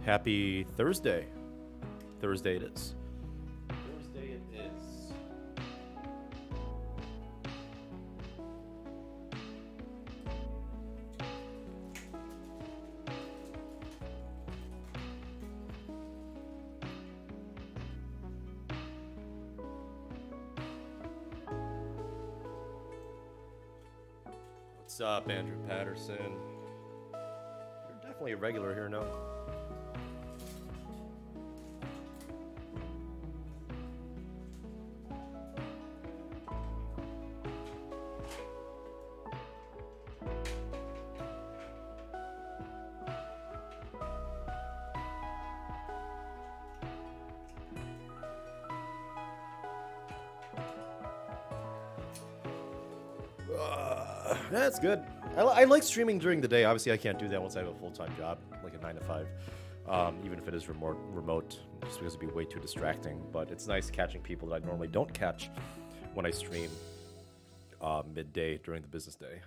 Happy Thursday. Thursday it is. Thursday it is. What's up, Andrew Patterson? You're definitely a regular here now. That's good. I like streaming during the day. Obviously, I can't do that once I have a full-time job, like a 9 to 5. Even if it is remote, just because it'd be way too distracting. But it's nice catching people that I normally don't catch when I stream midday during the business day.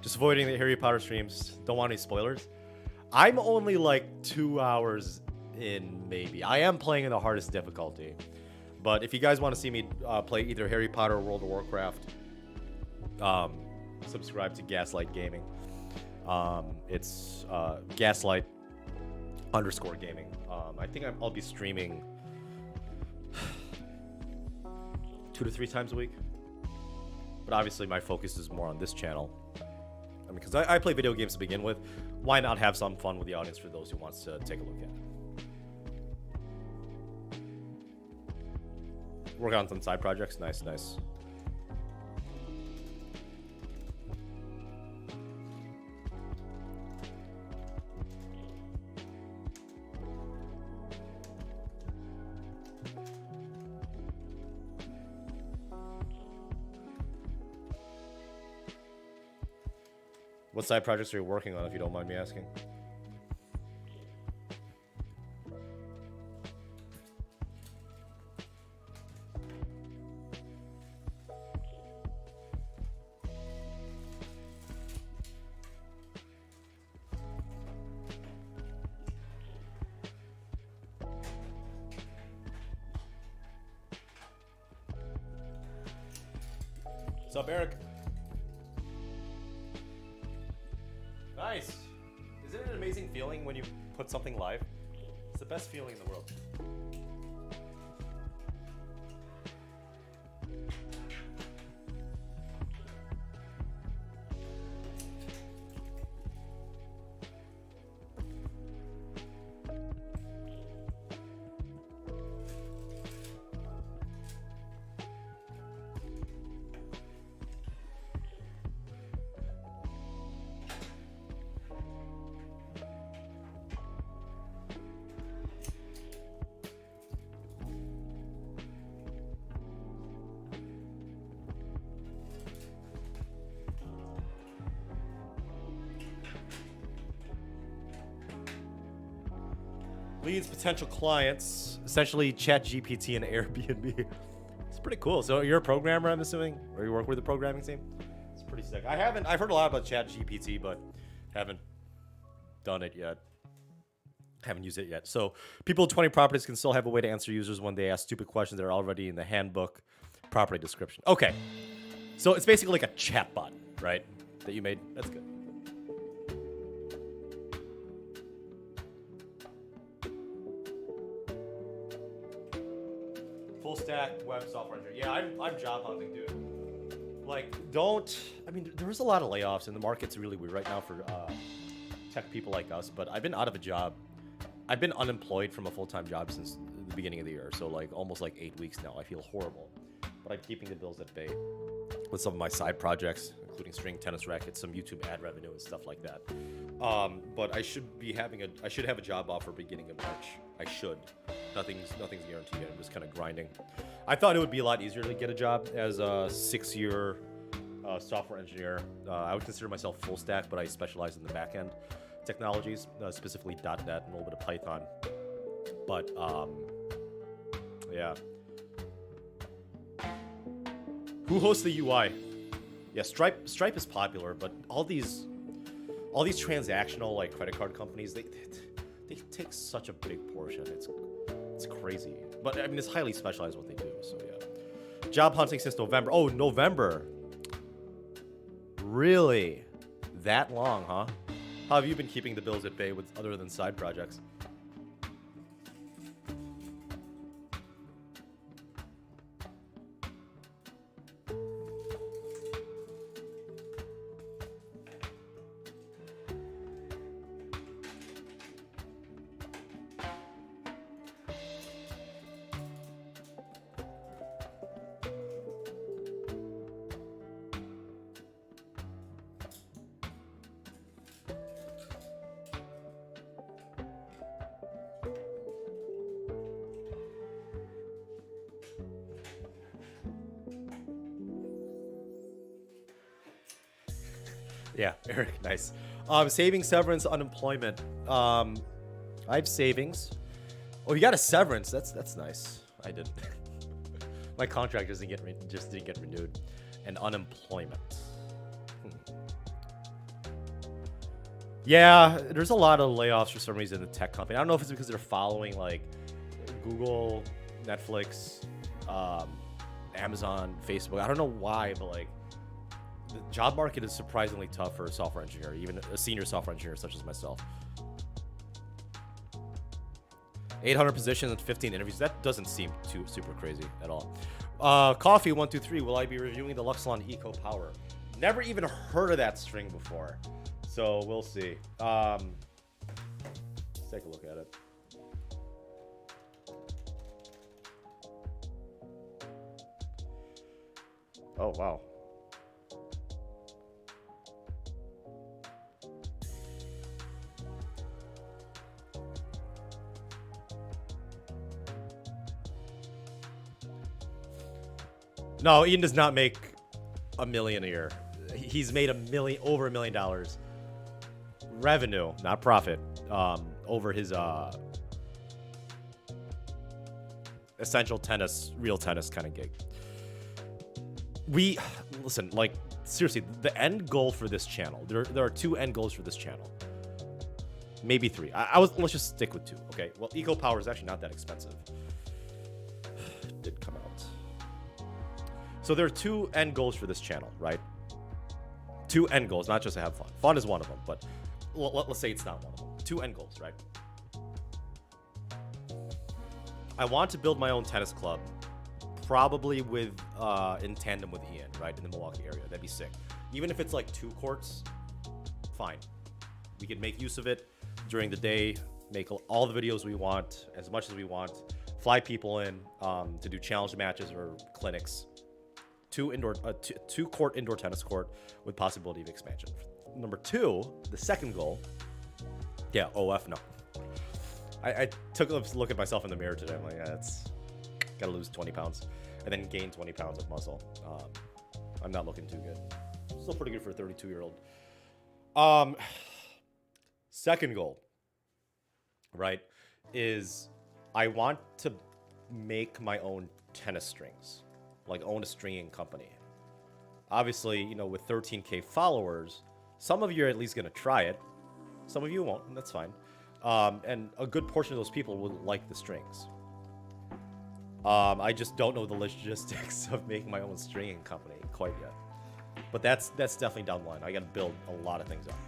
Just avoiding the Harry Potter streams. Don't want any spoilers. I'm only like 2 hours in, maybe. I am playing in the hardest difficulty. But if you guys want to see me play either Harry Potter or World of Warcraft, subscribe to Gaslight Gaming. It's Gaslight _ gaming. I think I'll be streaming 2 to 3 times a week. But obviously my focus is more on this channel. I mean, because I play video games to begin with. Why not have some fun with the audience for those who wants to take a look at it? Work on some side projects. Nice, nice. What side projects are you working on, if you don't mind me asking? What's up, Eric? Nice. Isn't it an amazing feeling when you put something live? It's the best feeling in the world. Leads potential clients, essentially ChatGPT and Airbnb. It's pretty cool. So you're a programmer, I'm assuming, or you work with a programming team? It's pretty sick. I've heard a lot about ChatGPT, but haven't done it yet. Haven't used it yet. So people with 20 properties can still have a way to answer users when they ask stupid questions that are already in the handbook property description. Okay. So it's basically like a chatbot, right? That you made. That's good. Full stack web software engineer. Yeah, I'm job hunting, dude. Like, I mean, there is a lot of layoffs, and the market's really weird right now for tech people like us. But I've been out of a job. I've been unemployed from a full-time job since the beginning of the year. So like almost like 8 weeks now. I feel horrible, but I'm keeping the bills at bay with some of my side projects, including string tennis rackets, some YouTube ad revenue, and stuff like that. But I should have a job offer beginning of March. I should. Nothing's guaranteed yet. I'm just kind of grinding. I thought it would be a lot easier to get a job as a 6-year software engineer. I would consider myself full stack, but I specialize in the back end. technologies, specifically .NET and a little bit of Python. But yeah. Who hosts the UI? Yeah, Stripe is popular, but all these transactional like credit card companies, they take such a big portion. It's crazy. But I mean, it's highly specialized what they do. So yeah. Job hunting since November. Oh, November. Really? That long, huh? How have you been keeping the bills at bay with other than side projects? Yeah, Eric, nice. Saving, severance, unemployment. I have savings. Oh, you got a severance. That's nice. I did. My contract just didn't get renewed, and unemployment. Yeah, there's a lot of layoffs for some reason in the tech company. I don't know if it's because they're following like Google, Netflix, Amazon, Facebook. I don't know why, but like. The job market is surprisingly tough for a software engineer, even a senior software engineer such as myself. 800 positions and 15 interviews. That doesn't seem too super crazy at all. Coffee 123. Will I be reviewing the Luxlon Eco Power? Never even heard of that string before, so we'll see. Let's take a look at it. Oh wow. No, Ian does not make $1 million a year. He's made over $1 million revenue, not profit, over his essential tennis, real tennis kind of gig. Listen, like seriously, the end goal for this channel. There are 2 end goals for this channel, maybe 3. Let's just stick with 2. Okay. Well, Eco Power is actually not that expensive. Did come out. So there are 2 end goals for this channel, right? 2 end goals, not just to have fun. Fun is one of them, but let's say it's not one of them. 2 end goals, right? I want to build my own tennis club, probably in tandem with Ian, right, in the Milwaukee area. That'd be sick. Even if it's like 2 courts, fine. We could make use of it during the day, make all the videos we want, as much as we want, fly people in to do challenge matches or clinics. 2 court indoor tennis court with possibility of expansion. Number 2, the second goal. Yeah, OF no. I took a look at myself in the mirror today. I'm like, yeah, gotta lose 20 pounds and then gain 20 pounds of muscle. I'm not looking too good. Still pretty good for a 32-year-old. Second goal, right, is I want to make my own tennis strings. Like own a stringing company. Obviously, you know, with 13K followers, some of you are at least going to try it. Some of you won't, and that's fine. And a good portion of those people will like the strings. I just don't know the logistics of making my own stringing company quite yet. But that's definitely down the line. I got to build a lot of things up.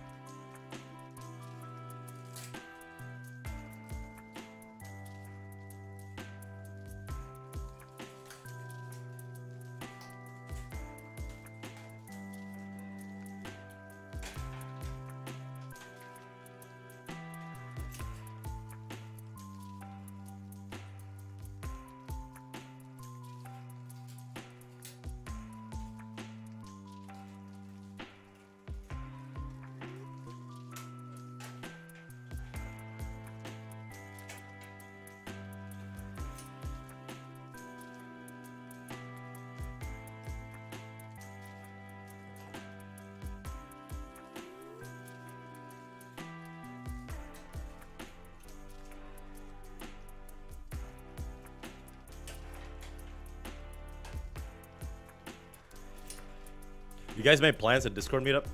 You guys made plans at Discord meetup?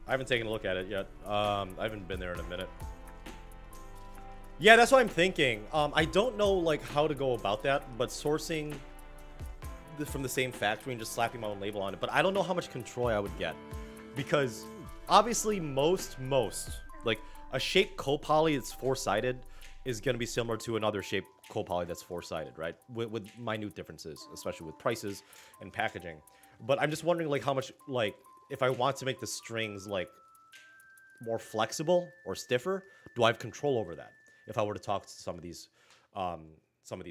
I haven't taken a look at it yet. I haven't been there in a minute. Yeah, that's what I'm thinking. I don't know like how to go about that, but sourcing from the same factory and just slapping my own label on it. But I don't know how much control I would get, because obviously most like a shaped copoly that's four-sided is going to be similar to another shaped copoly that's four-sided, right? With minute differences, especially with prices and packaging. But I'm just wondering like how much, like if I want to make the strings like more flexible or stiffer, do I have control over that if I were to talk to some of these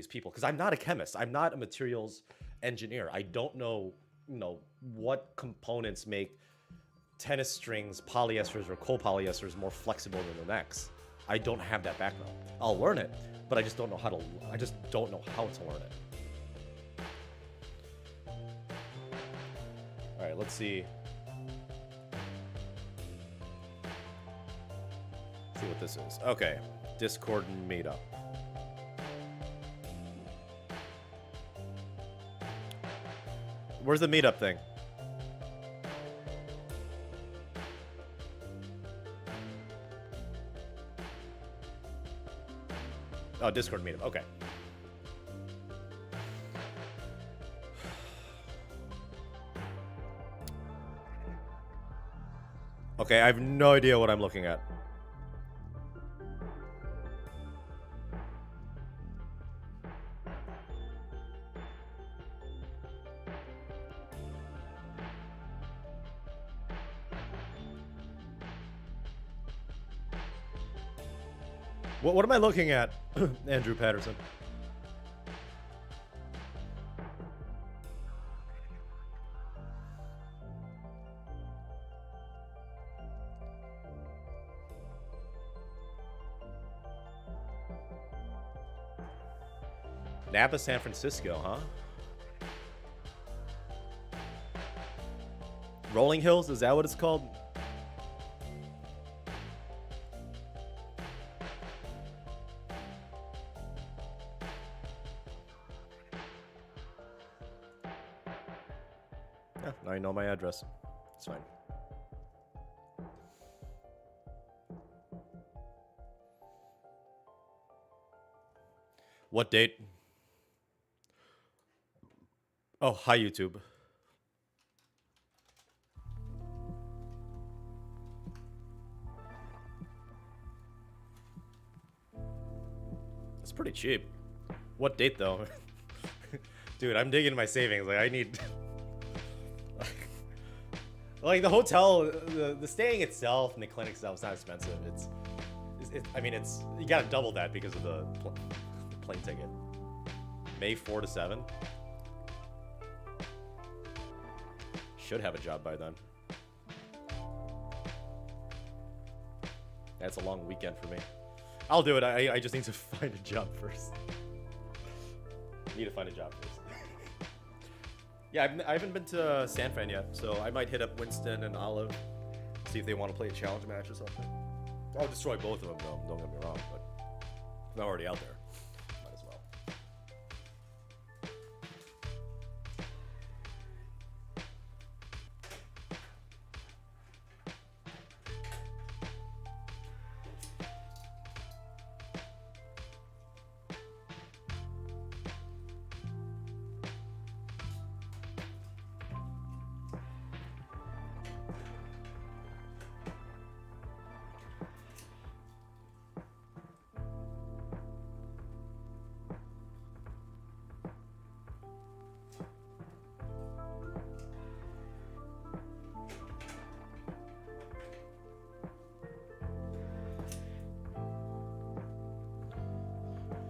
people? Because I'm not a chemist, I'm not a materials engineer. I don't know, what components make tennis strings, polyesters or copolyesters more flexible than the next. I don't have that background. I'll learn it, but I just don't know how to learn it. All right, let's see. See what this is. Okay, Discord meetup. Where's the meetup thing? Oh, Discord meetup. Okay. Okay, I have no idea what I'm looking at. What am I looking at, Andrew Patterson? Napa, San Francisco, huh? Rolling Hills, is that what it's called? Yeah, now you know my address. It's fine. What date? Oh, hi, YouTube. It's pretty cheap. What date, though? Dude, I'm digging my savings. Like, I need... like, the hotel, the staying itself and the clinic itself is not expensive. I mean, you gotta double that because of the plane ticket. May 4 to 7. Should have a job by then. That's a long weekend for me. I'll do it. I just need to find a job first. Need to find a job first. Yeah, I haven't been to San Fran yet, so I might hit up Winston and Olive, see if they want to play a challenge match or something. I'll destroy both of them, though. Don't get me wrong, but I'm already out there. Might as well.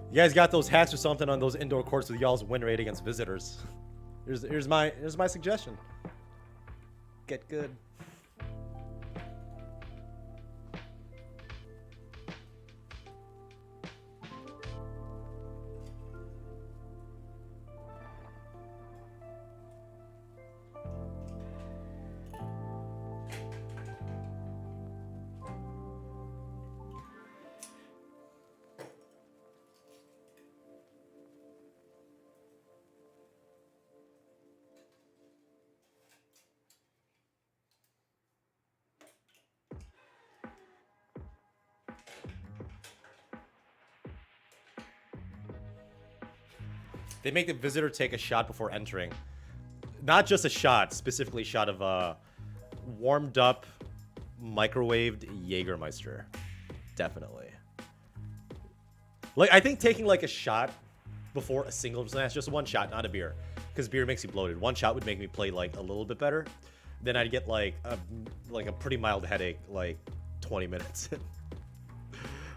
You guys got those hats or something on those indoor courts with y'all's win rate against visitors. Here's my suggestion. Get good. They make the visitor take a shot before entering. Not just a shot, specifically a shot of warmed up, microwaved Jägermeister. Definitely. Like, I think taking like a shot before a single smash, just one shot, not a beer, because beer makes you bloated. One shot would make me play like a little bit better. Then I'd get like a pretty mild headache like 20 minutes.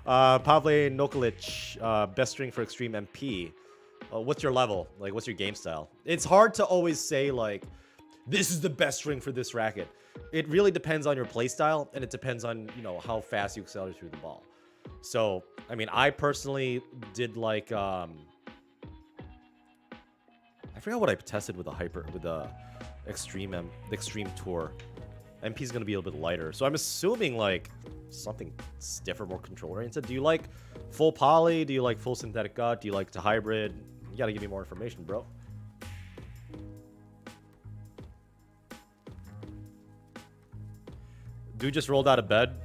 Pavle Nokolic, best string for Extreme MP. What's your level? Like, what's your game style? It's hard to always say like, this is the best string for this racket. It really depends on your play style, and it depends on, you know, how fast you accelerate through the ball. So, I mean, I personally did like, I forgot what I tested with the Extreme Tour. MP's gonna be a little bit lighter, so I'm assuming like something stiffer, more control oriented. Do you like full poly? Do you like full synthetic gut? Do you like to hybrid? You gotta give me more information, bro. Dude just rolled out of bed.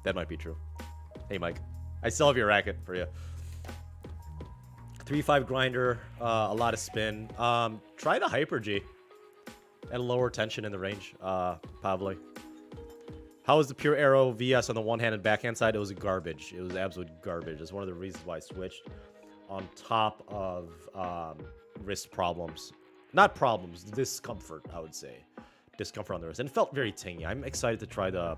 That might be true. Hey, Mike. I still have your racket for you. 3-5 grinder, a lot of spin. Try the Hyper G at a lower tension in the range, Pavle. How was the Pure Arrow VS on the one-handed backhand side? It was garbage. It was absolute garbage. It's one of the reasons why I switched, on top of wrist problems. Not problems, discomfort, I would say. Discomfort on the wrist. And it felt very tingy. I'm excited to try the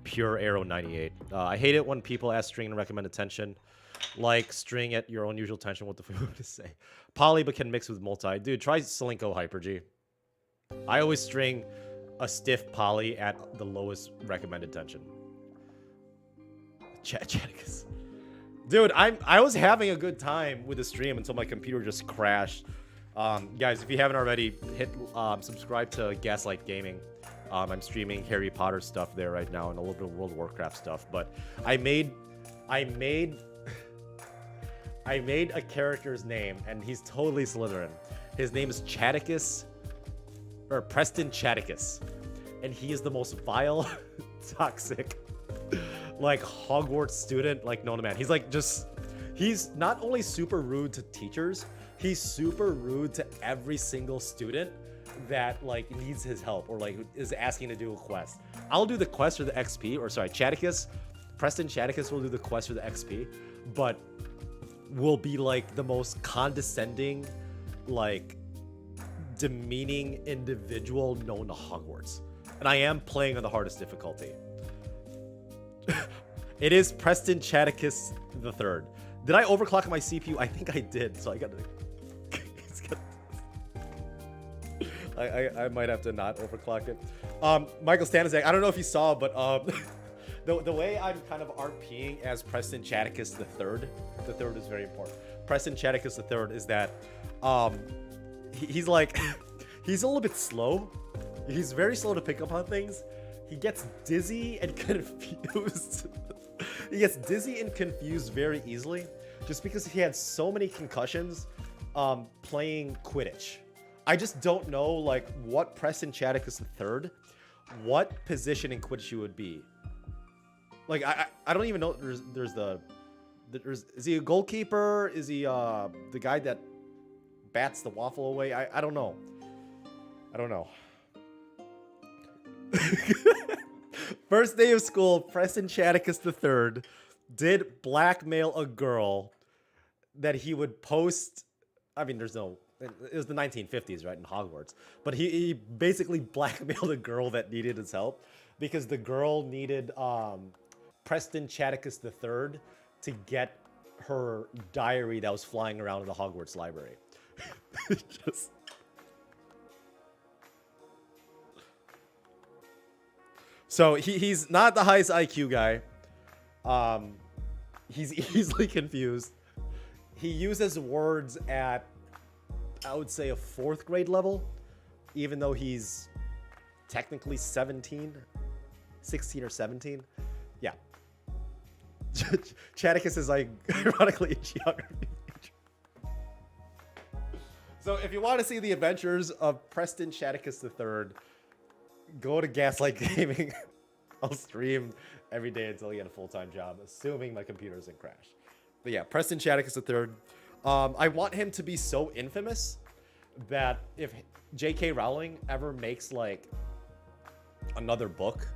Pure Arrow 98. I hate it when people ask string and recommend tension. Like string at your unusual tension. What the fuck to say? Poly, but can mix with multi. Dude, try Slinko Hyper G. I always string a stiff poly at the lowest recommended tension. Chaticus. Dude, I was having a good time with the stream until my computer just crashed. Guys, if you haven't already, hit subscribe to Gaslight Gaming. I'm streaming Harry Potter stuff there right now and a little bit of World of Warcraft stuff. But I made a character's name, and he's totally Slytherin. His name is Chaticus, or Preston Chaticus, and he is the most vile, toxic, like Hogwarts student, like known to man. He's like he's not only super rude to teachers, he's super rude to every single student that like needs his help or like is asking to do a quest. I'll do the quest for the XP, or sorry, Preston Chaticus will do the quest for the XP, but will be like the most condescending, like demeaning individual known to Hogwarts. And I am playing on the hardest difficulty. It is Preston Chaticus the Third. Did I overclock my CPU? I think I did, so I gotta I might have to not overclock it. Michael Stanizak, I don't know if you saw, but the way I'm kind of RPing as Preston Chaticus the Third is very important. Preston Chaticus the Third is that he's like he's a little bit slow. He's very slow to pick up on things. He gets dizzy and confused. He gets dizzy and confused very easily, just because he had so many concussions playing Quidditch. I just don't know like what Preston Chaticus III, what position in Quidditch you would be. Like I don't even know. Is he a goalkeeper? Is he the guy that bats the waffle away? I don't know. I don't know. First day of school, Preston Chaticus III did blackmail a girl that he would post. I mean, it was the 1950s, right, in Hogwarts. But he basically blackmailed a girl that needed his help because the girl needed Preston Chaticus III to get her diary that was flying around in the Hogwarts library. So he's not the highest IQ guy. He's easily confused. He uses words at, I would say, a 4th grade level, even though he's technically 16 or 17. Yeah. Chaticus is like ironically a geography major. So if you want to see the adventures of Preston Chaticus III, go to Gaslight Gaming. I'll stream every day until I get a full-time job, assuming my computer doesn't crash. But yeah, Preston Chadwick is the third. I want him to be so infamous that if J.K. Rowling ever makes like another book,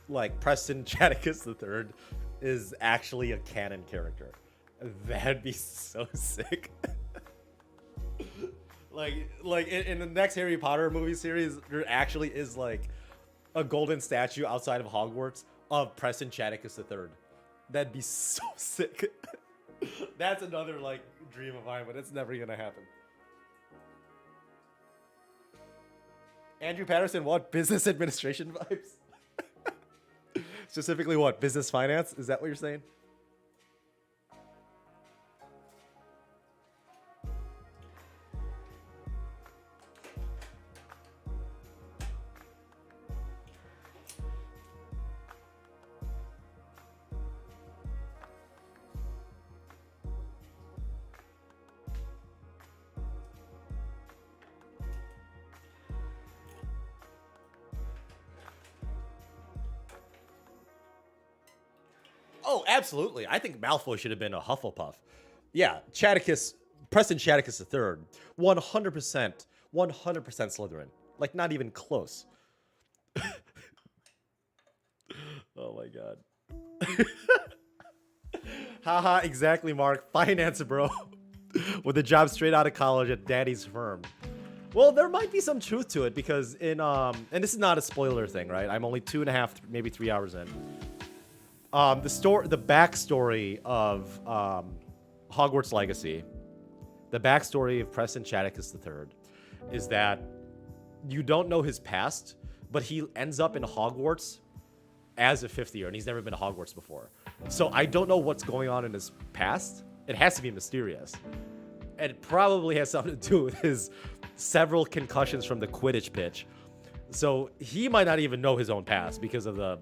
like Preston Chadwick the third is actually a canon character. That'd be so sick. like in the next Harry Potter movie series, there actually is like a golden statue outside of Hogwarts of Preston Chadwick the third. That'd be so sick. That's another like dream of mine, but it's never gonna happen. Andrew Patterson, what? Business administration vibes? Specifically what? Business finance? Is that what you're saying? Oh, absolutely. I think Malfoy should have been a Hufflepuff. Yeah, Preston Chadwick the third, 100%, 100% Slytherin. Like, not even close. Oh my god. Haha, exactly, Mark. Finance, bro. With a job straight out of college at daddy's firm. Well, there might be some truth to it because in and this is not a spoiler thing, right? I'm only 2.5, maybe 3 hours in. The backstory of Hogwarts Legacy, the backstory of Preston Chadwick the third, is that you don't know his past, but he ends up in Hogwarts as a fifth year, and he's never been to Hogwarts before. So I don't know what's going on in his past. It has to be mysterious. And it probably has something to do with his several concussions from the Quidditch pitch. So he might not even know his own past because of the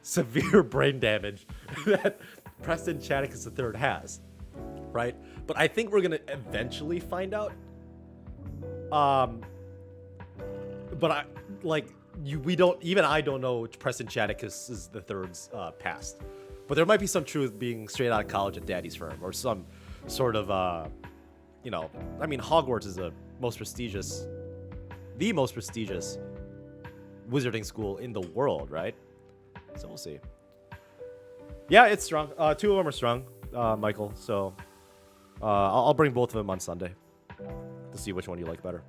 severe brain damage that Preston Chadwick the third has, right? But I think we're gonna eventually find out. But I don't know Preston Chadwick is the third's past. But there might be some truth being straight out of college at daddy's firm or some sort of I mean, Hogwarts is the most prestigious wizarding school in the world, right? So we'll see. Yeah, it's strong. Two of them are strong, Michael. So I'll bring both of them on Sunday to see which one you like better.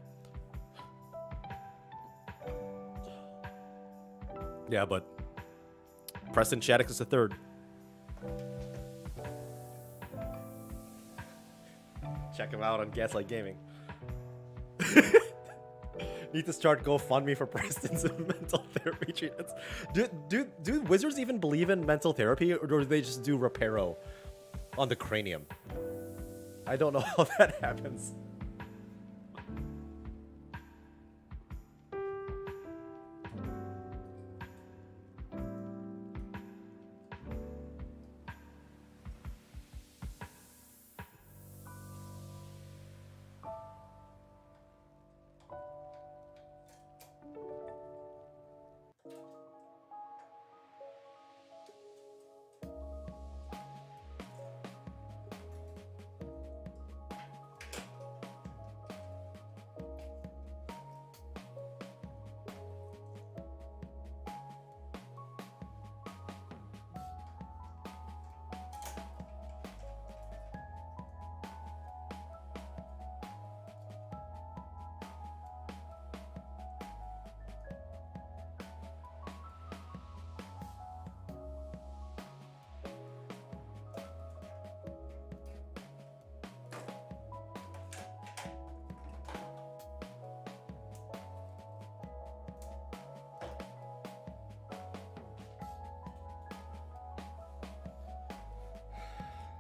Yeah, but Preston Chadwick is the third. Check him out on Gaslight Gaming. Need to start GoFundMe for Preston's mental therapy treatments. Do wizards even believe in mental therapy, or do they just do reparo on the cranium? I don't know how that happens.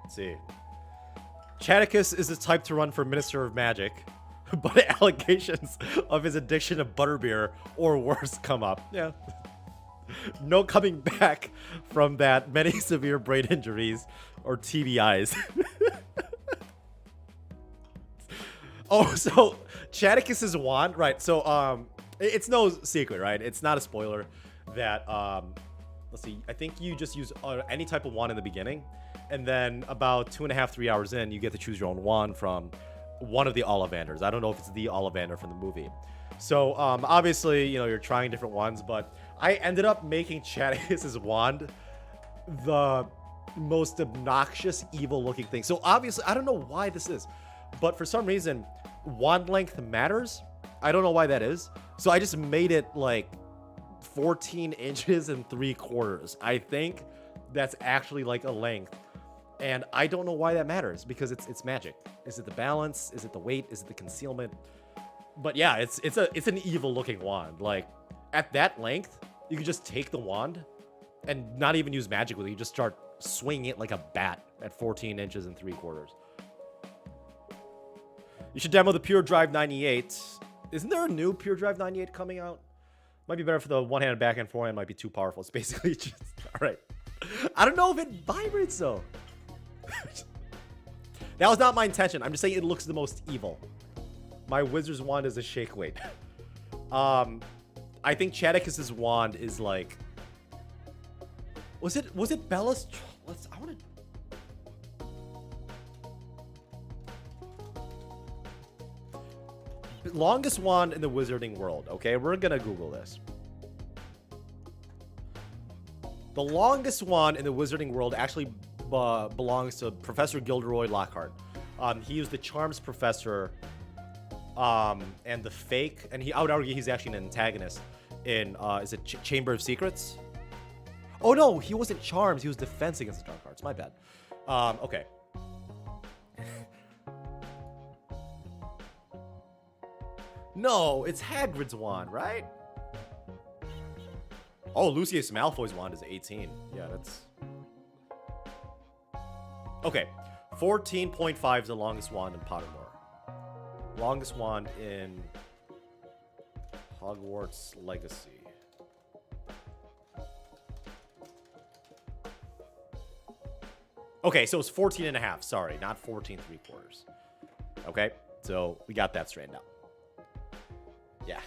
See, Chadicus is the type to run for Minister of Magic, but allegations of his addiction to butterbeer or worse come up. Yeah. No coming back from that. Many severe brain injuries or TBIs. Oh, so Chadicus's wand, right? So it's no secret, right? It's not a spoiler that let's see. I think you just use any type of wand in the beginning, and then about 2.5, 3 hours in, you get to choose your own wand from one of the Ollivanders. I don't know if it's the Ollivander from the movie. So obviously, you know, you're trying different ones, but I ended up making Chadicus's wand the most obnoxious, evil-looking thing. So obviously, I don't know why this is, but for some reason, wand length matters. I don't know why that is. So I just made it like 14 inches and 3/4. I think that's actually like a length. And I don't know why that matters, because it's magic. Is it the balance? Is it the weight? Is it the concealment? But yeah, it's an evil looking wand. Like at that length, you can just take the wand and not even use magic with it. You just start swinging it like a bat at 14 inches and 3/4. You should demo the Pure Drive 98. Isn't there a new Pure Drive 98 coming out? Might be better for the one-handed backhand, forehand. Might be too powerful. It's basically just all right. I don't know if it vibrates though. That was not my intention. I'm just saying it looks the most evil. My wizard's wand is a shake weight. I think Chadicus's wand is like. Was it Bella's? I want to. Longest wand in the wizarding world. Okay, we're gonna Google this. The longest wand in the wizarding world actually belongs to Professor Gilderoy Lockhart. He was the charms professor, and the fake, and I would argue he's actually an antagonist in is it Chamber of Secrets? Oh no, he wasn't charms. He was defense against the dark arts. My bad. Okay. No, it's Hagrid's wand, right? Oh, Lucius Malfoy's wand is 18. Yeah, that's... Okay, 14.5 is the longest wand in Pottermore. Longest wand in Hogwarts Legacy. Okay, so it's 14 and a half. Sorry, not 14 3/4. Okay, so we got that straightened out. Yeah.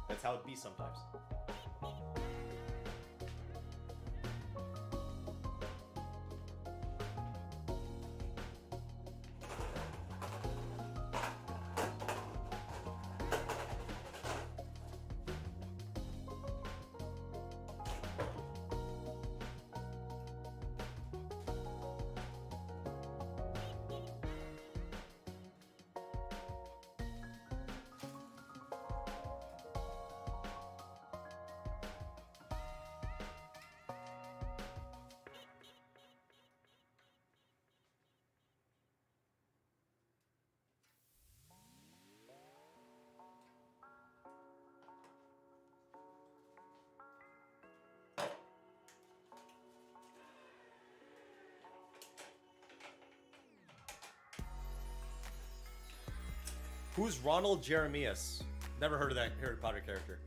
That's how it be sometimes. Who's Ronald Jeremias? Never heard of that Harry Potter character.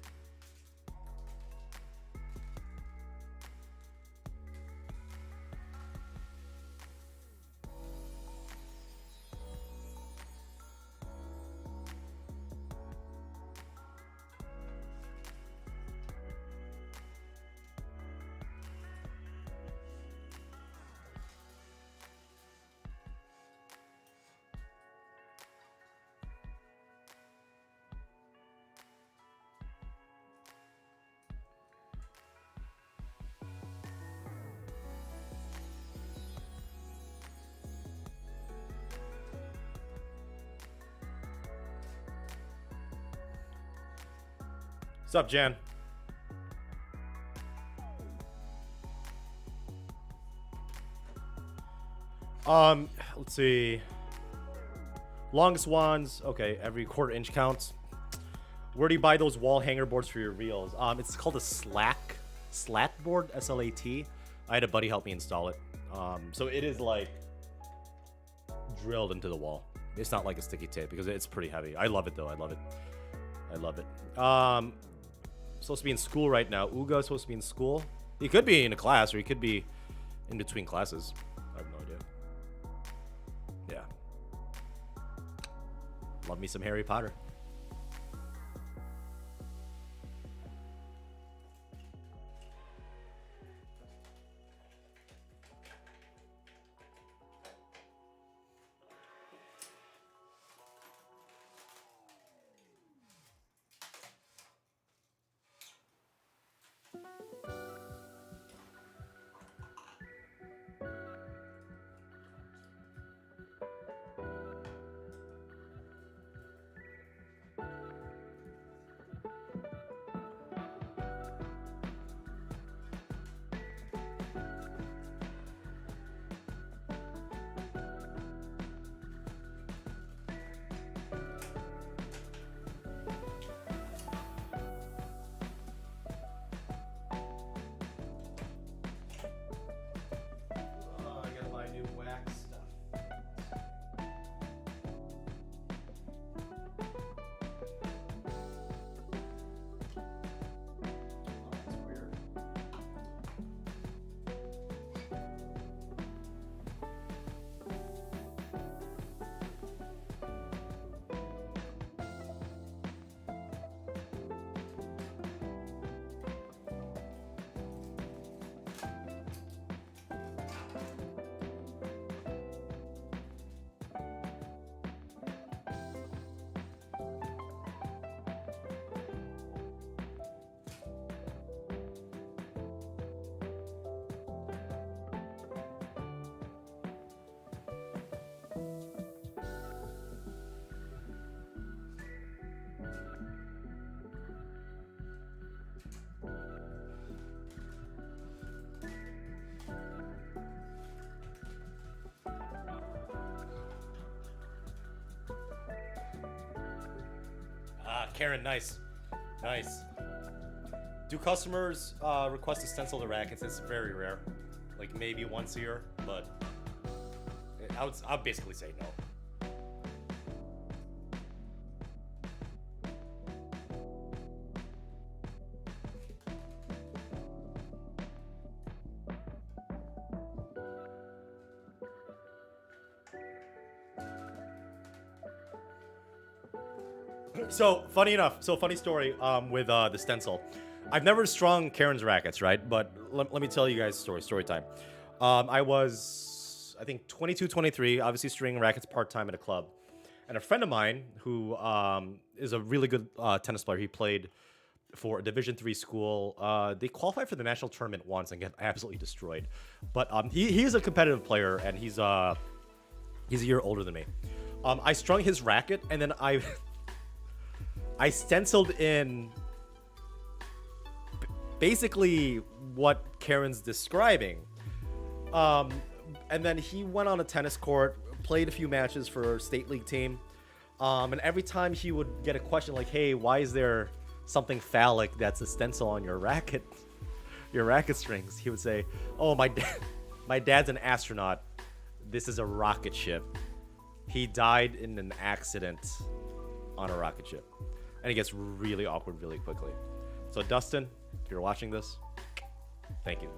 What's up, Jan? Let's see. Longest wands. Okay, every 1/4 inch counts. Where do you buy those wall hanger boards for your reels? It's called a slat board, SLAT. I had a buddy help me install it. So it is like drilled into the wall. It's not like a sticky tape because it's pretty heavy. I love it though. I love it. Supposed to be in school right now. Uga is supposed to be in school. He could be in a class, or he could be in between classes. I have no idea. Yeah. Love me some Harry Potter. Karen, nice. Nice. Do customers request to stencil the rackets? It's very rare. Like maybe once a year, but I'll basically say no. So funny story with the stencil. I've never strung Karen's rackets, right? But let me tell you guys story time. I was, I think, 22, 23, obviously stringing rackets part-time at a club. And a friend of mine who is a really good tennis player, he played for a Division III school. They qualified for the national tournament once and get absolutely destroyed. But he's a competitive player, and he's a year older than me. I strung his racket, and then I stenciled in basically what Karen's describing. And then he went on a tennis court, played a few matches for a state league team. And every time he would get a question like, hey, why is there something phallic that's a stencil on your racket strings? He would say, oh, my dad's an astronaut. This is a rocket ship. He died in an accident on a rocket ship. And it gets really awkward really quickly. So Dustin, if you're watching this, thank you.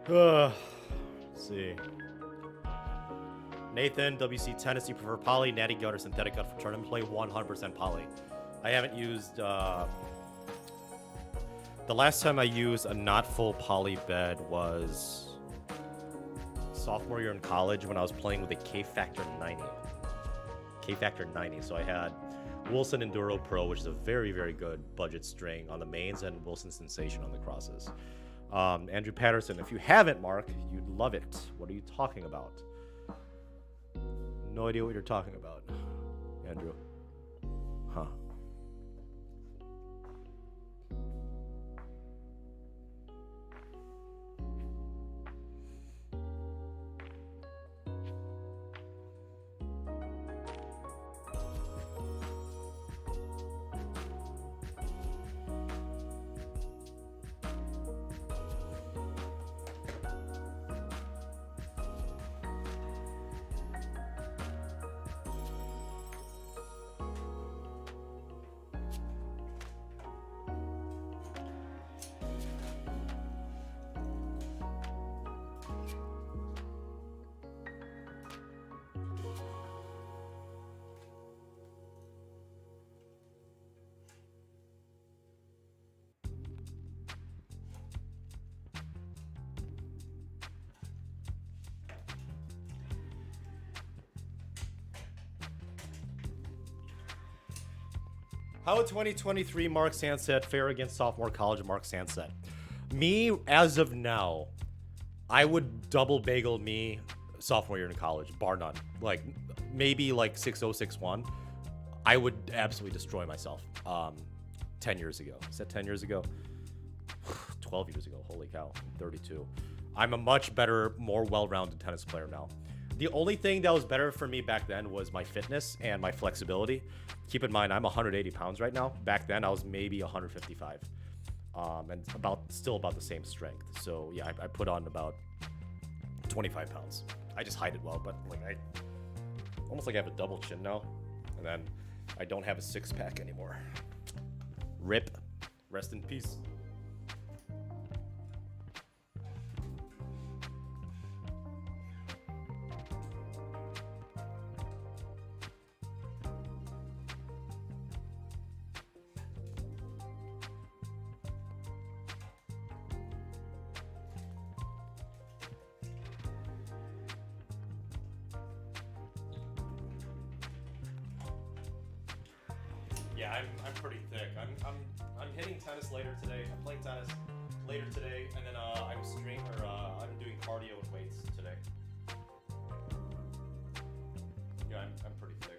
Let's see. Nathan, WC Tennis, do you prefer poly, natty gut, or synthetic gut for tournament play? 100% poly. I haven't used... the last time I used a not full poly bed was sophomore year in college when I was playing with a K Factor 90. K Factor 90. So I had Wilson Enduro Pro, which is a very, very good budget string on the mains, and Wilson Sensation on the crosses. Andrew Patterson, if you haven't, Mark, you'd love it. What are you talking about? No idea what you're talking about, Andrew. Huh. How would 2023 Mark Sanset fare against sophomore college Mark Sanset? Me, as of now, I would double bagel me sophomore year in college, bar none. Like, maybe like 6061. I would absolutely destroy myself. 10 years ago. Is that 10 years ago? 12 years ago. Holy cow. I'm 32. I'm a much better, more well-rounded tennis player now. The only thing that was better for me back then was my fitness and my flexibility. Keep in mind, I'm 180 pounds right now. Back then, I was maybe 155. And still about the same strength. So yeah, I put on about 25 pounds. I just hide it well, but like almost like I have a double chin now. And then I don't have a six-pack anymore. RIP. Rest in peace. Yeah, I'm pretty thick. I'm hitting tennis later today. I'm playing tennis later today, and then I'm doing cardio and weights today. Yeah, I'm pretty thick.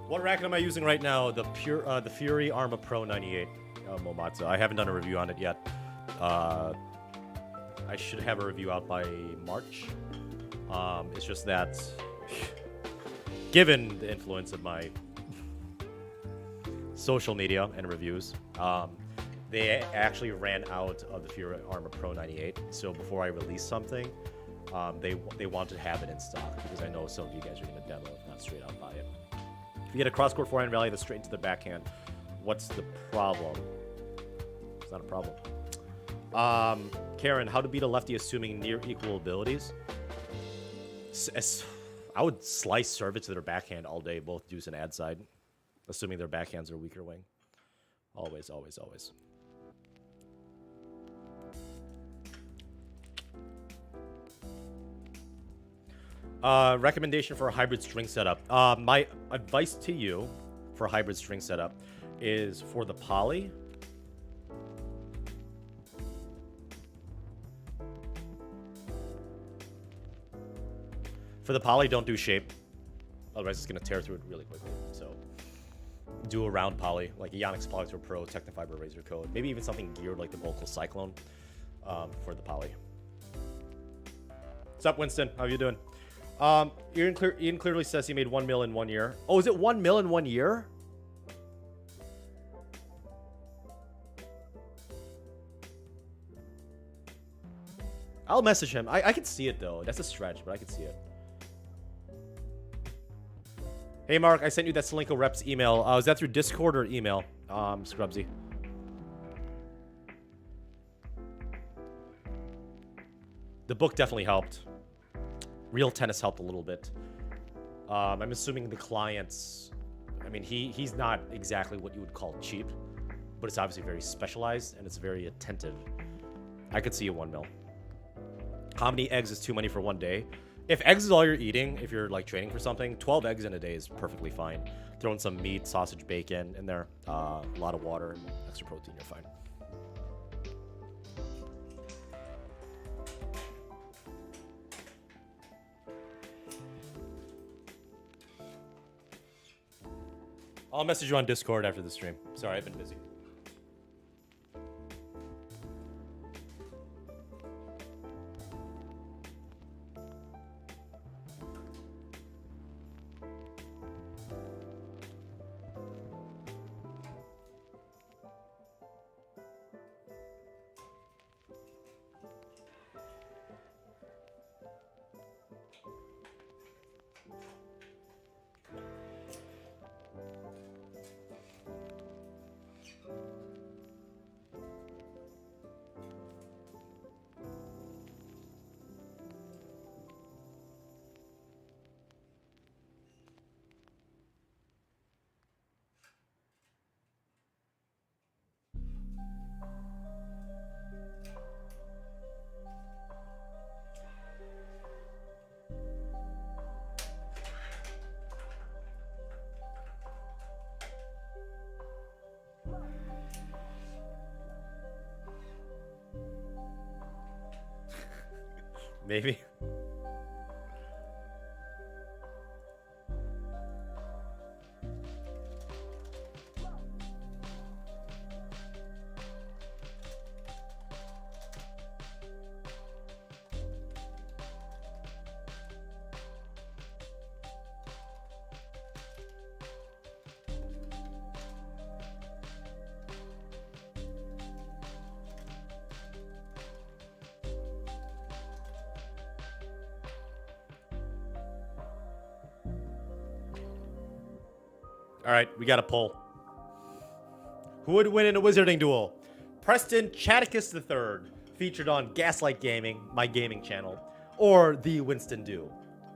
What racket am I using right now? The Fury Arma Pro 98 Momatsu. I haven't done a review on it yet. I should have a review out by March. It's just that, given the influence of my social media and reviews, they actually ran out of the Fury Arma Pro 98. So before I release something, they want to have it in stock because I know some of you guys are going to demo it, not straight out buy it. If you get a cross-court forehand rally that's straight into the backhand, what's the problem? It's not a problem. Karen, how to beat a lefty assuming near equal abilities? I would slice serve it to their backhand all day, both deuce and ad side, assuming their backhands are weaker wing. Always, always, always. Recommendation for a hybrid string setup. My advice to you for a hybrid string setup is for the poly. For the poly, don't do shape. Otherwise, it's going to tear through it really quickly. So do a round poly, like a Yonex Polytour Pro, Technofiber Razor Code. Maybe even something geared like the Vocal Cyclone for the poly. What's up, Winston? How you doing? Ian clearly says he made 1 mil in 1 year. Oh, is it 1 mil in 1 year? I'll message him. I can see it, though. That's a stretch, but I can see it. Hey, Mark, I sent you that Selenko Reps email. Was that through Discord or email, Scrubsy? The book definitely helped. Real tennis helped a little bit. I'm assuming the clients, I mean, he's not exactly what you would call cheap, but it's obviously very specialized and it's very attentive. I could see a 1 mil. How many eggs is too many for one day? If eggs is all you're eating, if you're like training for something, 12 eggs in a day is perfectly fine. Throw in some meat, sausage, bacon in there, a lot of water, and extra protein, you're fine. I'll message you on Discord after the stream. Sorry, I've been busy. Maybe. All right, we got a poll. Who would win in a wizarding duel? Preston Chaticus III, featured on Gaslight Gaming, my gaming channel, or the Winston Do.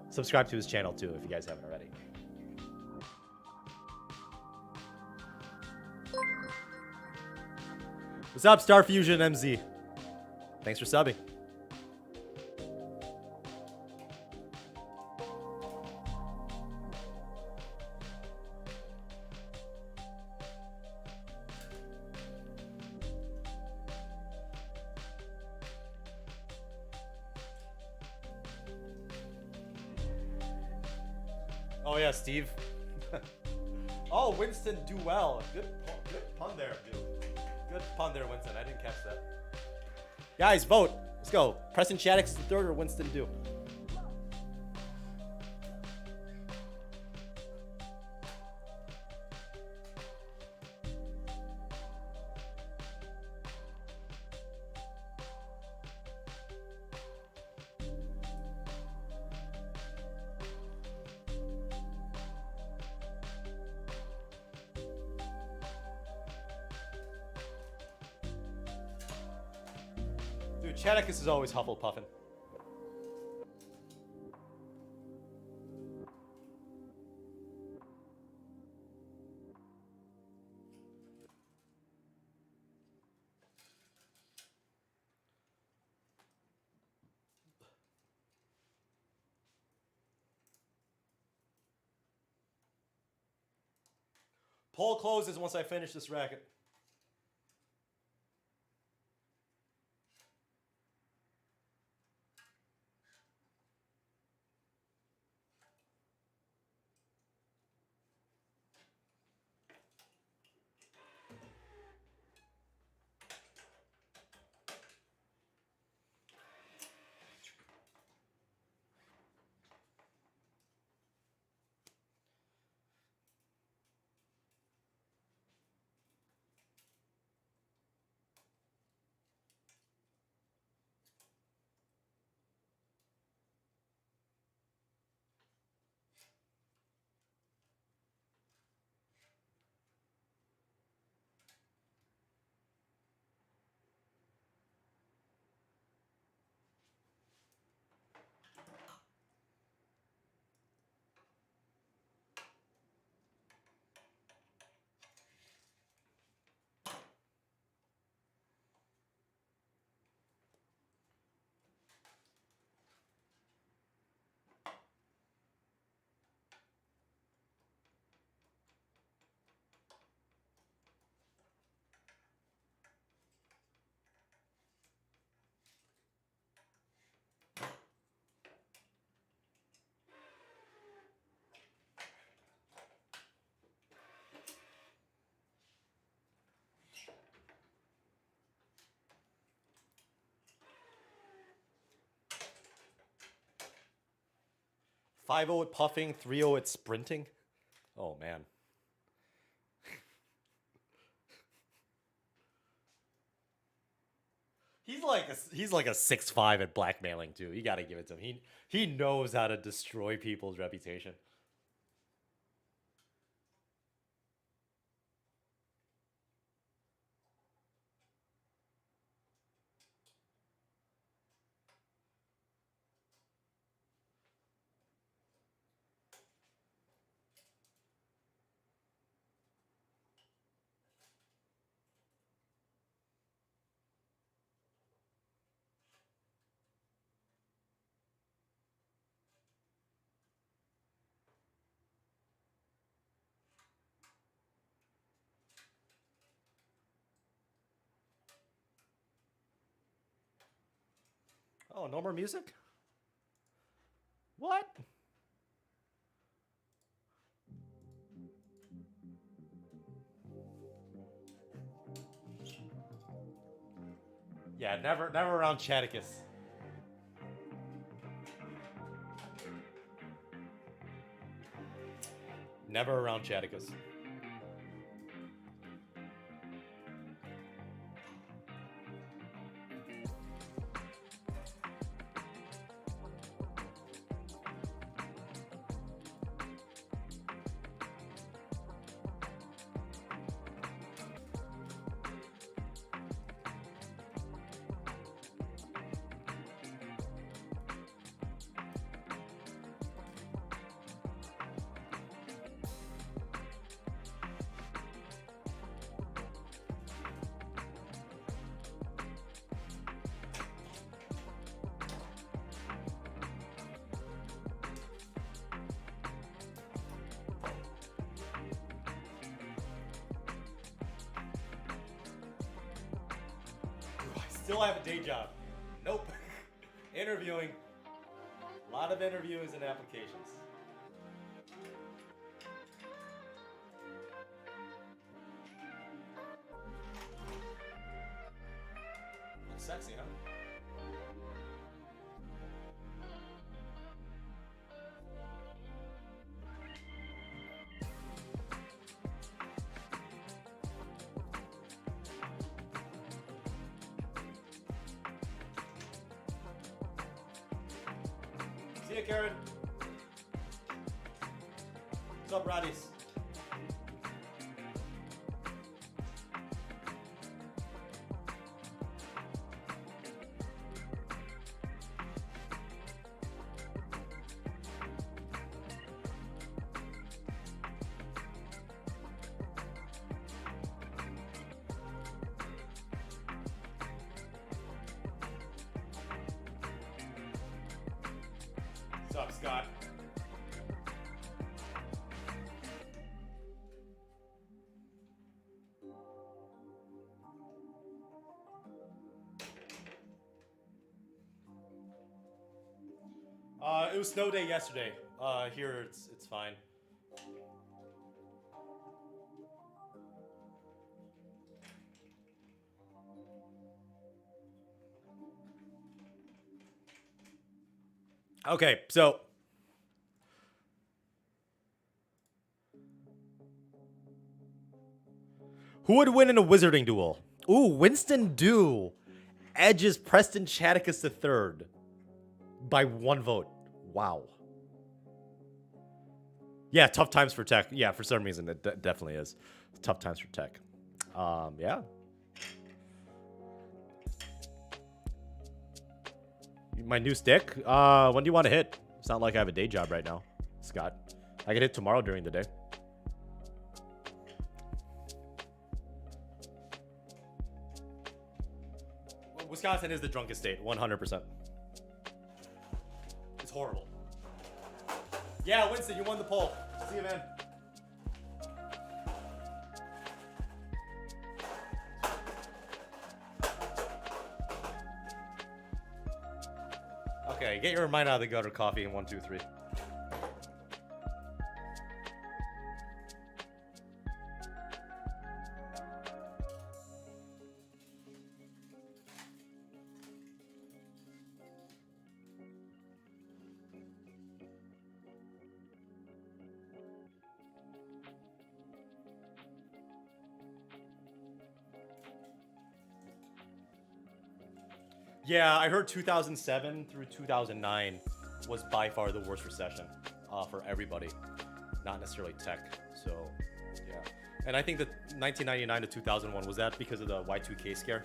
Subscribe to his channel too if you guys haven't already. What's up, Starfusion MZ? Thanks for subbing. Oh yeah, Steve. Oh, Winston do well. Good pun there, dude. Good pun there, Winston. I didn't catch that. Guys, vote. Let's go. Preston Chaddix the third or Winston do? Dude, Chaddicus is always Hufflepuffin. Poll closes once I finish this racket. 5-0 at puffing, 3-0 at sprinting. Oh man. He's like a 6'5" at blackmailing too. You got to give it to him. He knows how to destroy people's reputation. Oh, no more music? What? Yeah, never around Chaticus. Never around Chaticus. Still have a day job. Nope. Interviewing. A lot of interviews and applications. Looks sexy, huh? See ya, Karen. What's up, Roddies? What's up, Scott? It was snow day yesterday. Here it's fine. Okay, so who would win in a wizarding duel? Ooh, Winston Dew edges Preston Chaticus III by 1 vote. Wow. Yeah, tough times for tech. Yeah, for some reason it definitely is. Tough times for tech. Yeah. My new stick? When do you want to hit? It's not like I have a day job right now, Scott. I can hit tomorrow during the day. Wisconsin is the drunkest state, 100%. It's horrible. Yeah, Winston, you won the poll. See you, man. Okay, get your mind out of the gutter, coffee in 1, 2, 3. Yeah, I heard 2007 through 2009 was by far the worst recession for everybody, not necessarily tech. So, yeah. And I think that 1999 to 2001, was that because of the Y2K scare?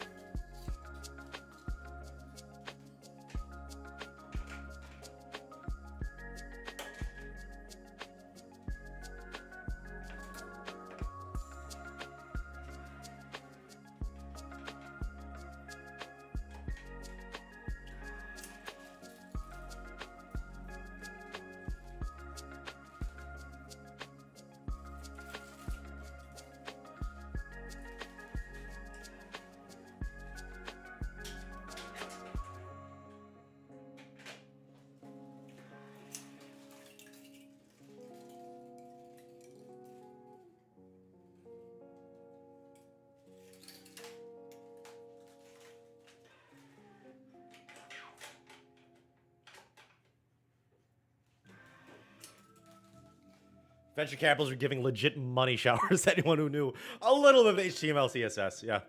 Venture capitalists are giving legit money showers to anyone who knew a little bit of HTML, CSS. Yeah.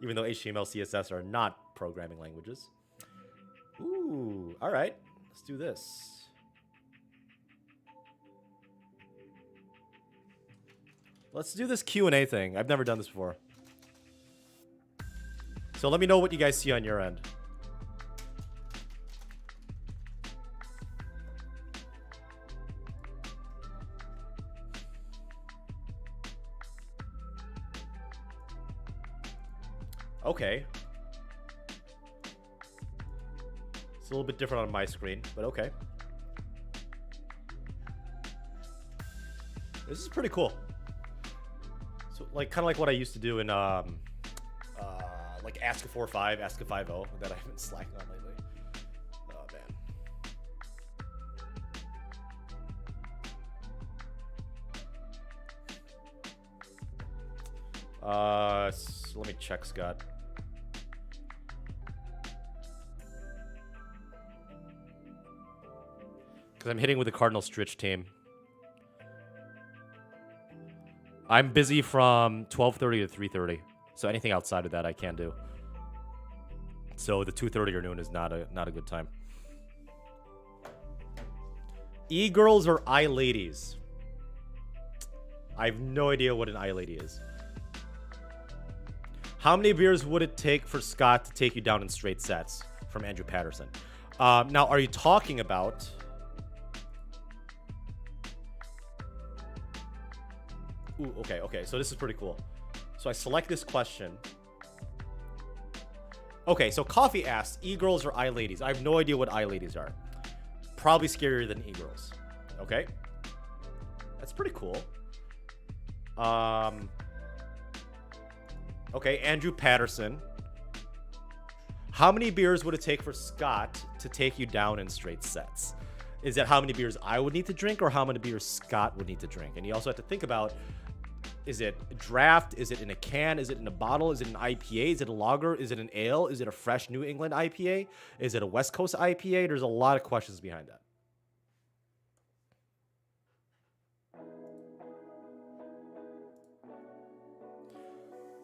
Even though HTML, CSS are not programming languages. Ooh, all right. Let's do this. Let's do this Q&A thing. I've never done this before. So let me know what you guys see on your end. Okay. It's a little bit different on my screen, but okay. This is pretty cool. So, like, kind of like what I used to do in, like Ask a 4.5, Ask a 5.0 that I haven't slacked on lately. Oh, man. So let me check, Scott. Because I'm hitting with the Cardinal Stritch team. I'm busy from 12:30 to 3:30, so anything outside of that I can do. So the 2:30 or noon is not a good time. E-girls or I-ladies? I have no idea what an I-lady is. How many beers would it take for Scott to take you down in straight sets? From Andrew Patterson. Now, are you talking about... Ooh, okay. So this is pretty cool. So I select this question. Okay, so Coffee asks, E-girls or I-ladies? I have no idea what I-ladies are. Probably scarier than E-girls. Okay. That's pretty cool. Okay, Andrew Patterson. How many beers would it take for Scott to take you down in straight sets? Is that how many beers I would need to drink or how many beers Scott would need to drink? And you also have to think about, is it a draft? Is it in a can? Is it in a bottle? Is it an IPA? Is it a lager? Is it an ale? Is it a fresh New England IPA? Is it a West Coast IPA? There's a lot of questions behind that.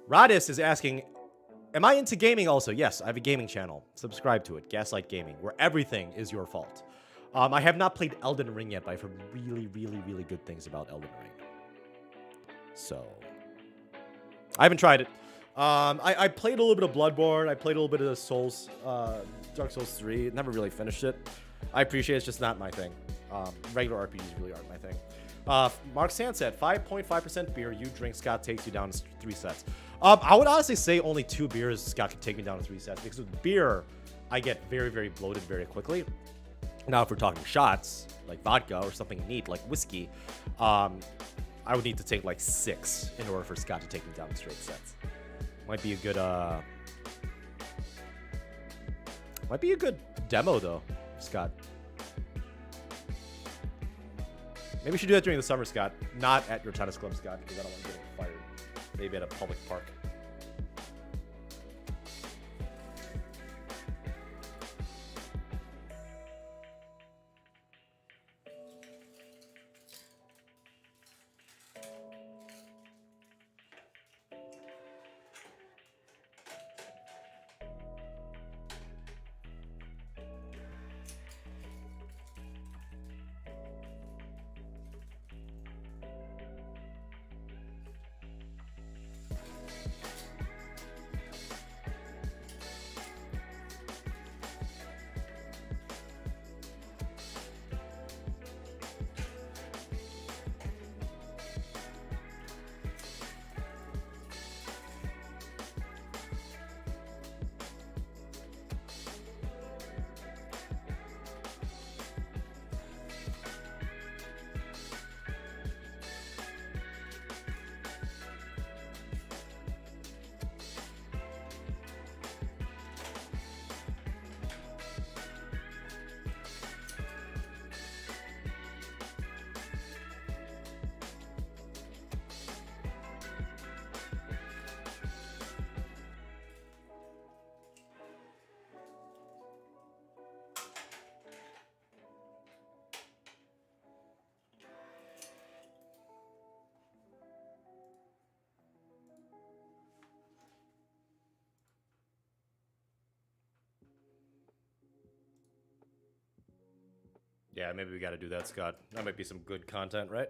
Radis is asking, am I into gaming also? Yes, I have a gaming channel. Subscribe to it, Gaslight Gaming, where everything is your fault. I have not played Elden Ring yet, but I've heard really good things about Elden Ring. So, I haven't tried it. I played a little bit of Bloodborne. I played a little bit of Souls, Dark Souls 3. Never really finished it. I appreciate it's just not my thing. Regular RPGs really aren't my thing. Mark Sand said, 5.5% beer you drink, Scott takes you down in 3 sets. I would honestly say only 2 beers Scott could take me down in 3 sets, because with beer, I get very bloated very quickly. Now, if we're talking shots, like vodka or something neat, like whiskey, I would need to take like 6 in order for Scott to take me down in straight sets. Might be a good demo, though, Scott. Maybe we should do that during the summer, Scott. Not at your tennis club, Scott, because I don't want to get fired. Maybe at a public park. Yeah, maybe we got to do that, Scott. That might be some good content, right?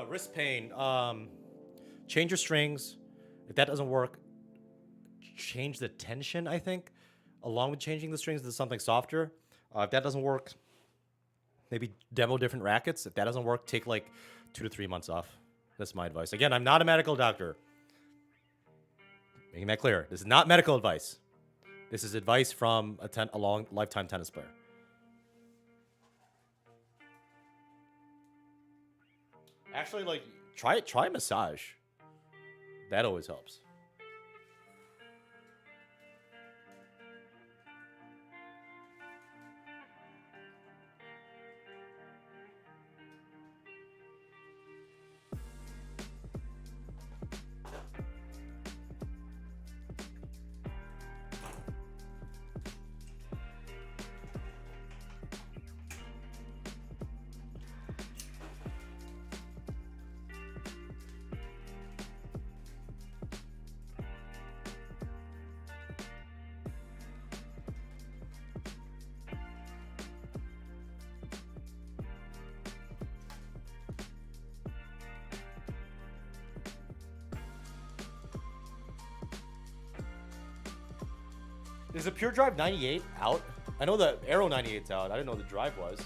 Wrist pain. Change your strings. If that doesn't work, change the tension, I think, along with changing the strings to something softer. If that doesn't work, maybe demo different rackets. If that doesn't work, take like 2 to 3 months off. That's my advice. Again, I'm not a medical doctor. Making that clear. This is not medical advice. This is advice from a long lifetime tennis player. Actually, like, try massage. That always helps. Is the Pure Drive 98 out? I know the Aero 98's out. I didn't know the Drive was.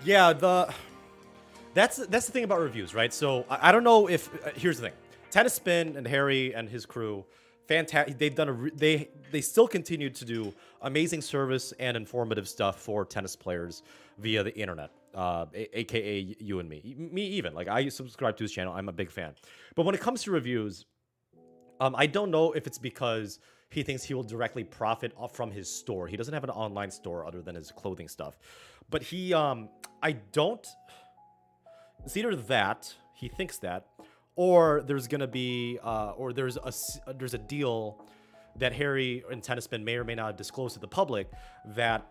Yeah, that's the thing about reviews, right? So I don't know if here's the thing: Tennis Spin and Harry and his crew, fantastic. They've done they still continue to do amazing service and informative stuff for tennis players via the internet, aka you and me even. Like, I subscribe to his channel. I'm a big fan. But when it comes to reviews, I don't know if it's because he thinks he will directly profit off from his store. He doesn't have an online store other than his clothing stuff. But I don't. It's either that he thinks that, or there's gonna be, or there's a deal that Harry and Tennis Spin may or may not disclose to the public that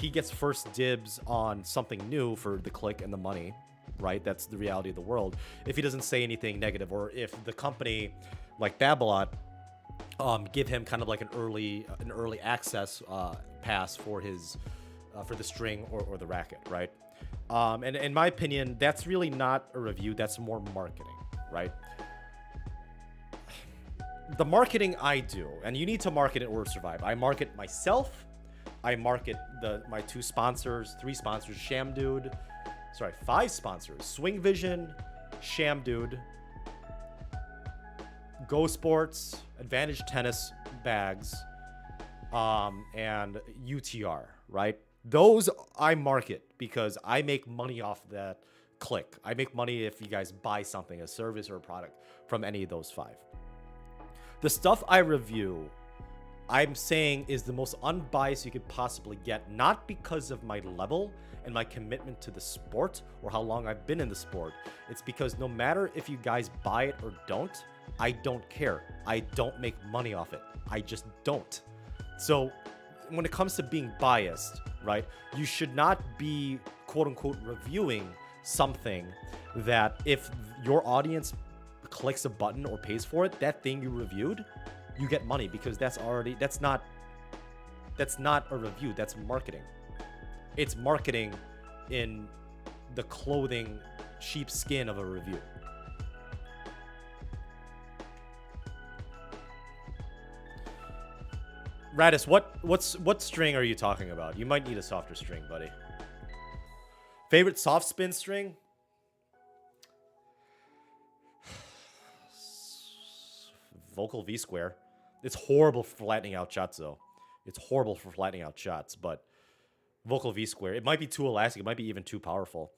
he gets first dibs on something new for the click and the money, right? That's the reality of the world. If he doesn't say anything negative, or if the company like Babolat give him kind of like an early access pass for his for the string or the racket, right? And in my opinion, that's really not a review. That's more marketing, right? The marketing I do, and you need to market it or survive. I market myself. I market my 2 sponsors, 3 sponsors, Shamdude. Sorry, 5 sponsors. Swing Vision, Shamdude, Go Sports, Advantage Tennis Bags, and UTR, right? Those I market because I make money off that click. I make money if you guys buy something, a service or a product from any of those 5. The stuff I review I'm saying is the most unbiased you could possibly get, not because of my level and my commitment to the sport or how long I've been in the sport. It's because no matter if you guys buy it or don't, I don't care. I don't make money off it. I just don't. So when it comes to being biased, right, you should not be quote unquote reviewing something that if your audience clicks a button or pays for it, that thing you reviewed, you get money, because that's not a review, that's marketing. It's marketing in the clothing sheepskin of a review. Radis, what string are you talking about? You might need a softer string, buddy. Favorite soft spin string? Vocal V square. It's horrible for flattening out shots, though. It's horrible for flattening out shots, but Vocal V square. It might be too elastic. It might be even too powerful.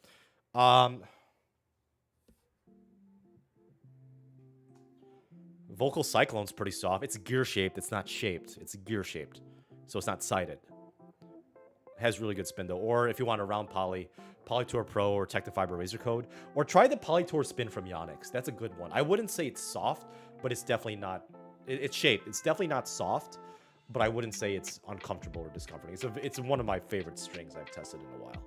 Vocal Cyclone's pretty soft. It's gear shaped. It's not shaped. It's gear shaped, so it's not sided. It has really good spin though. Or if you want a round poly, Polytour Pro or Tectofiber Razor Code, or try the Polytour Spin from Yonex. That's a good one. I wouldn't say it's soft, but it's definitely not. It's shaped. It's definitely not soft, but I wouldn't say it's uncomfortable or discomforting. It's one of my favorite strings I've tested in a while.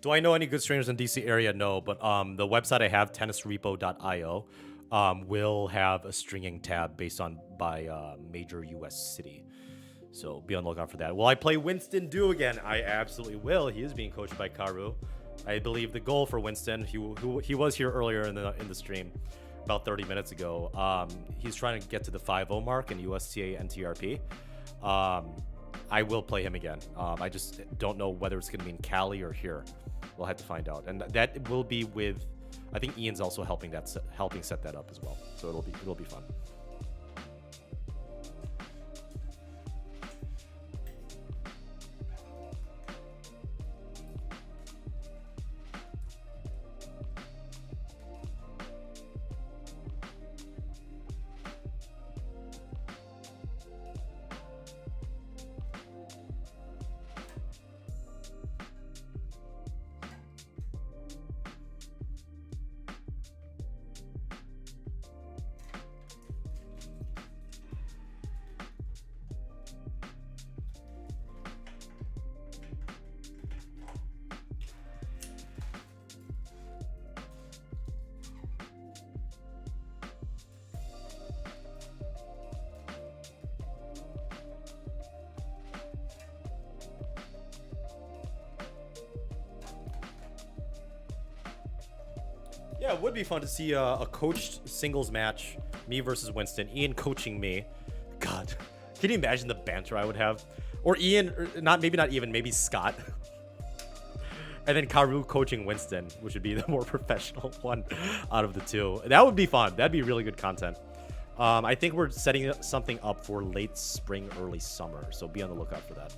Do I know any good stringers in DC area? No, but the website I have, tennisrepo.io, will have a stringing tab based on by major U.S. city. So be on the lookout for that. Will I play Winston Du again? I absolutely will. He is being coached by Karu. I believe the goal for Winston, he was here earlier in the stream, about 30 minutes ago. He's trying to get to the 5-0 mark in USTA NTRP. I will play him again. I just don't know whether it's going to be in Cali or here. We'll have to find out, and that will be with. I think Ian's also helping set that up as well. So it'll be fun. Yeah, it would be fun to see a coached singles match, me versus Winston, Ian coaching me. God, can you imagine the banter I would have? Or Ian, or maybe not even, maybe Scott. And then Karu coaching Winston, which would be the more professional one out of the two. That would be fun. That'd be really good content. I think we're setting something up for late spring, early summer, so be on the lookout for that.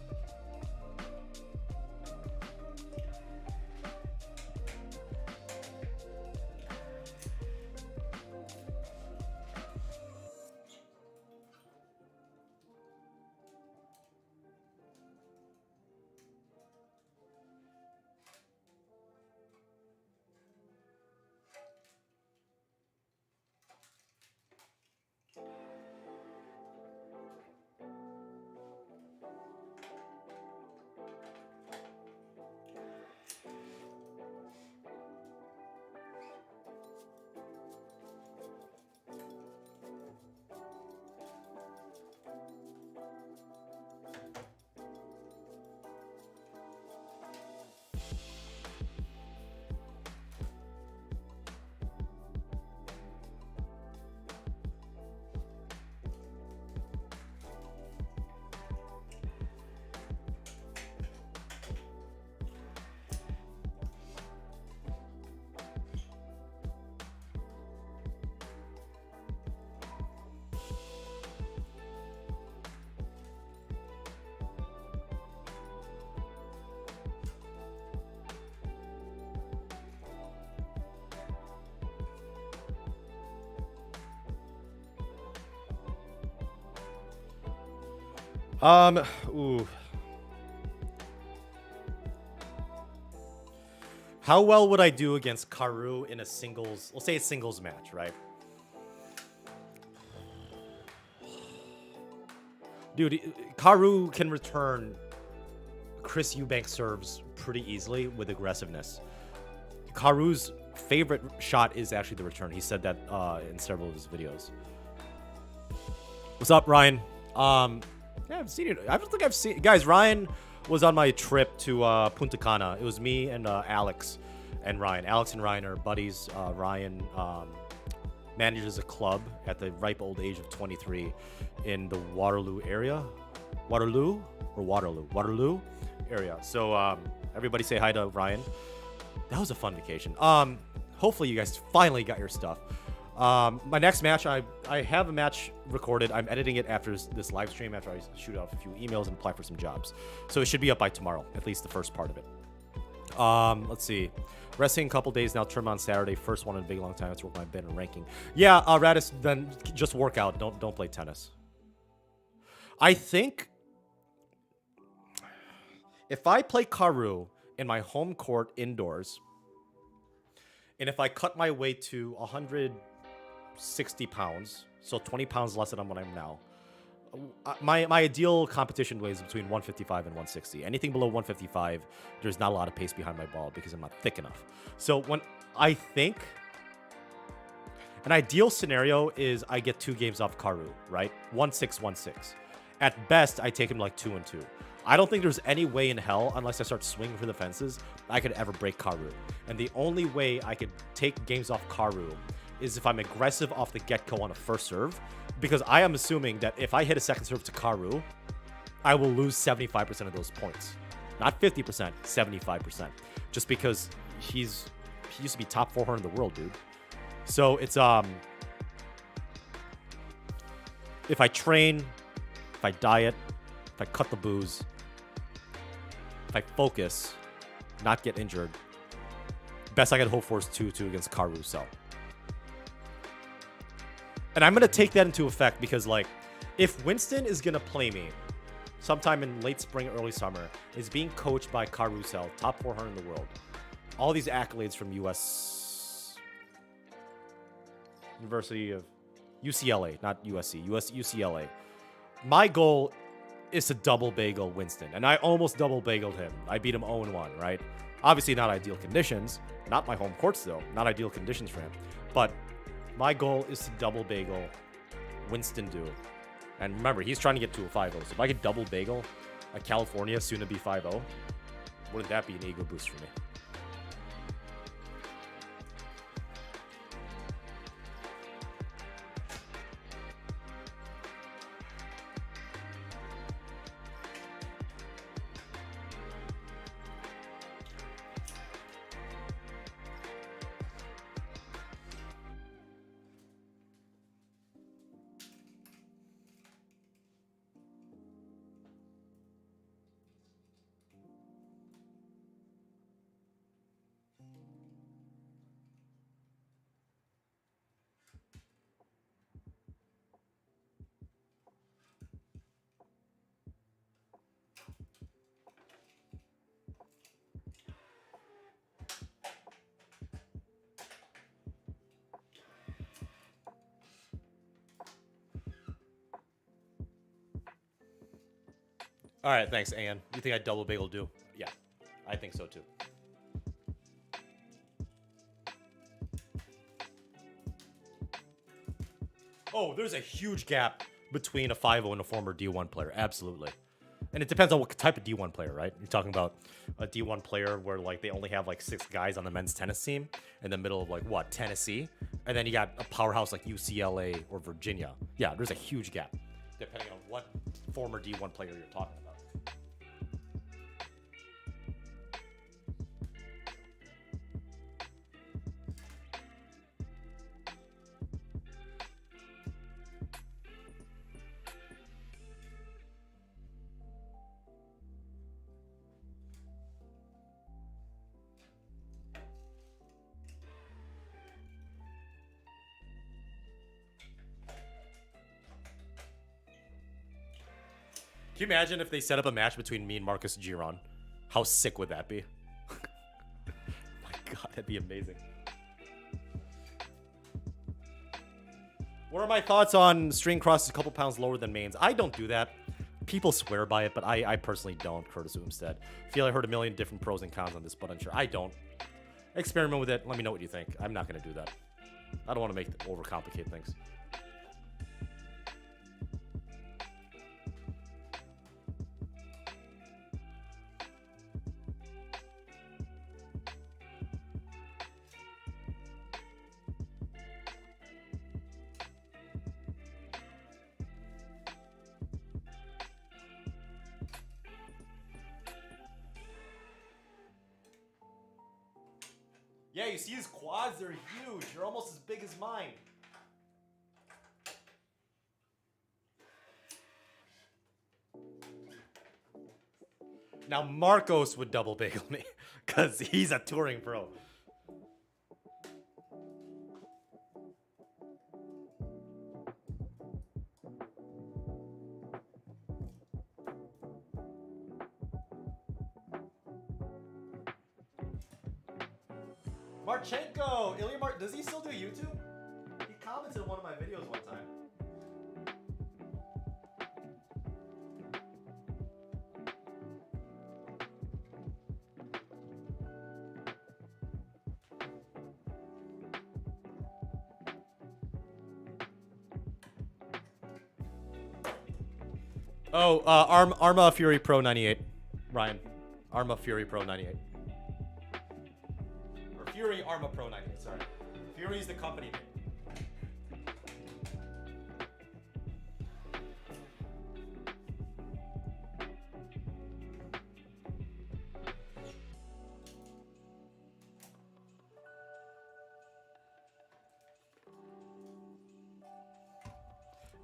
Ooh. How well would I do against Karu in a singles, we'll say a singles match, right? Dude, Karu can return Chris Eubank serves pretty easily with aggressiveness. Karu's favorite shot is actually the return. He said that in several of his videos. What's up, Ryan? Yeah, I've seen it. I don't think I've seen... Guys, Ryan was on my trip to Punta Cana. It was me and Alex and Ryan. Alex and Ryan are buddies. Ryan manages a club at the ripe old age of 23 in the Waterloo area. Waterloo area. So everybody say hi to Ryan. That was a fun vacation. Hopefully you guys finally got your stuff. My next match, I have a match recorded. I'm editing it after this live stream, after I shoot off a few emails and apply for some jobs. So it should be up by tomorrow, at least the first part of it. Let's see. Resting a couple days now, trim on Saturday. First one in a big long time. Let's work my bid and ranking. Yeah, Radis, then just work out. Don't play tennis. I think if I play Karu in my home court indoors, and if I cut my weight to 160 pounds, so 20 pounds less than what I'm now, my ideal competition weight is between 155 and 160. Anything below 155, there's not a lot of pace behind my ball because I'm not thick enough. So when I think an ideal scenario is I get 2 games off Karu, right? 1-6, 1-6. At best, I take him like 2-2. I don't think there's any way in hell, unless I start swinging for the fences, I could ever break Karu. And the only way I could take games off Karu is if I'm aggressive off the get-go on a first serve, because I am assuming that if I hit a second serve to Karu, I will lose 75% of those points. Not 50%, 75%. Just because he used to be top 400 in the world, dude. So it's, if I train, if I diet, if I cut the booze, if I focus, not get injured, best I can hope for is 2-2 against Karu Cell. And I'm going to take that into effect because, like, if Winston is going to play me sometime in late spring, early summer, is being coached by Karu Cell, top 400 in the world, all these accolades from University of UCLA, not USC, UCLA. My goal is to double bagel Winston, and I almost double bageled him. I beat him 0-1, right? Obviously not ideal conditions, not my home courts though, not ideal conditions for him. But my goal is to double bagel Winston do. And remember, he's trying to get to a 5-0. So if I could double bagel a California soon to be 5-0, wouldn't that be an ego boost for me? All right, thanks, Ann. You think I double bagel do? Yeah, I think so too. Oh, there's a huge gap between a 5-0 and a former D1 player. Absolutely. And it depends on what type of D1 player, right? You're talking about a D1 player where like they only have like 6 guys on the men's tennis team in the middle of like what, Tennessee? And then you got a powerhouse like UCLA or Virginia. Yeah, there's a huge gap depending on what former D1 player you're talking about. Can you imagine if they set up a match between me and Marcus Giron? How sick would that be? My God, that'd be amazing. What are my thoughts on string crosses a couple pounds lower than mains? I don't do that. People swear by it, but I personally don't, Curtis Umstead. Feel I heard a million different pros and cons on this, but unsure. I don't. Experiment with it. Let me know what you think. I'm not going to do that. I don't want to overcomplicate things. Yeah, you see his quads? They're huge. They're almost as big as mine. Now, Marcos would double bagel me because he's a touring pro. Marchenko! Does he still do YouTube? He commented on one of my videos one time. Oh, Arma Fury Pro 98. Ryan. Arma Fury Pro 98. Or Fury Arma Pro 98, sorry. Fury is the company name.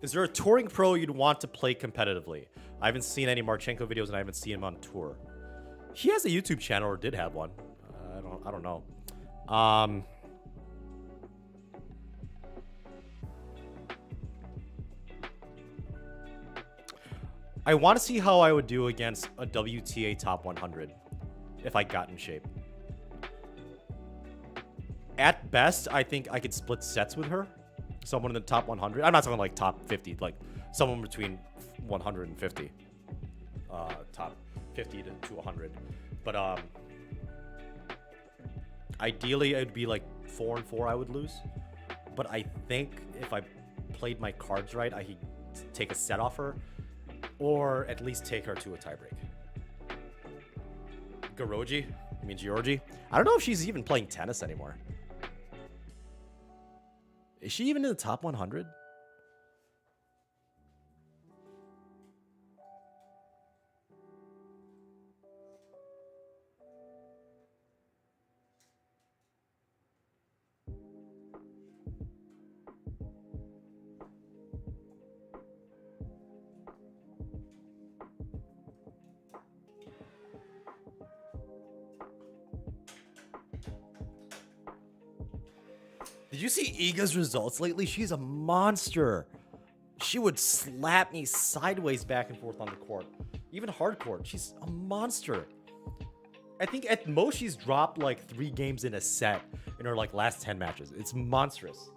Is there a touring pro you'd want to play competitively? I haven't seen any Marchenko videos and I haven't seen him on tour. He has a YouTube channel or did have one. I don't know. I want to see how I would do against a WTA top 100 if I got in shape. At best, I think I could split sets with her. Someone in the top 100. I'm not talking like top 50, like someone between 150. Top 50 to 100. But ideally it would be like 4-4 I would lose. But I think if I played my cards right, I could take a set off her or at least take her to a tiebreak. Georgie? I mean Georgie? I don't know if she's even playing tennis anymore. Is she even in the top 100? Did you see Iga's results lately? She's a monster. She would slap me sideways back and forth on the court. Even hard court. She's a monster. I think at most she's dropped like 3 games in a set in her like last 10 matches. It's monstrous.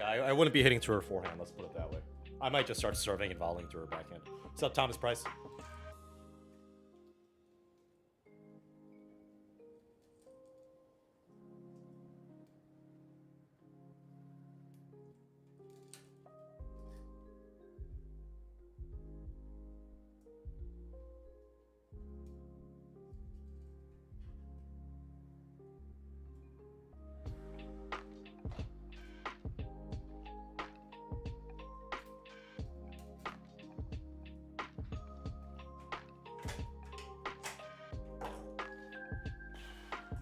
Yeah, I wouldn't be hitting to her forehand, let's put it that way. I might just start serving and volleying to her backhand. What's up, Thomas Price?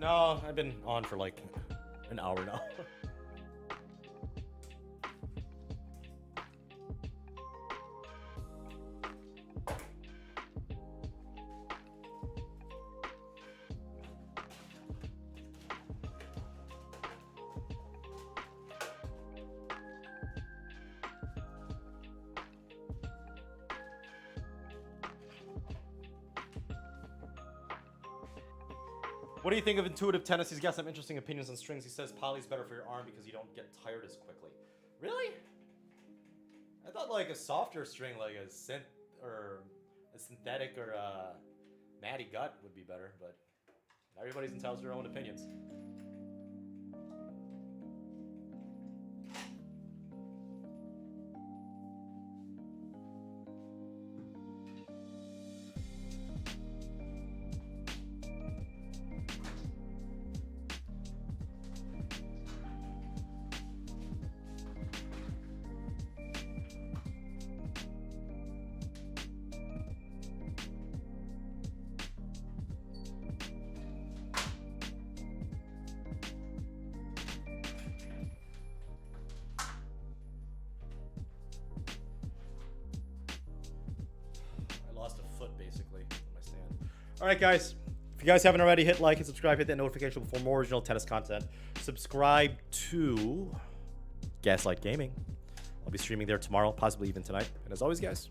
No, I've been on for like an hour now. What do you think of intuitive tennis? He's got some interesting opinions on strings. He says poly's better for your arm because you don't get tired as quickly. Really? I thought like a softer string, like a synth or a synthetic or a natty gut would be better, but everybody's entitled to their own opinions. Basically, my stand. All right, guys. If you guys haven't already, hit like and subscribe. Hit that notification for more original tennis content. Subscribe to Gaslight Gaming. I'll be streaming there tomorrow, possibly even tonight. And as always, guys,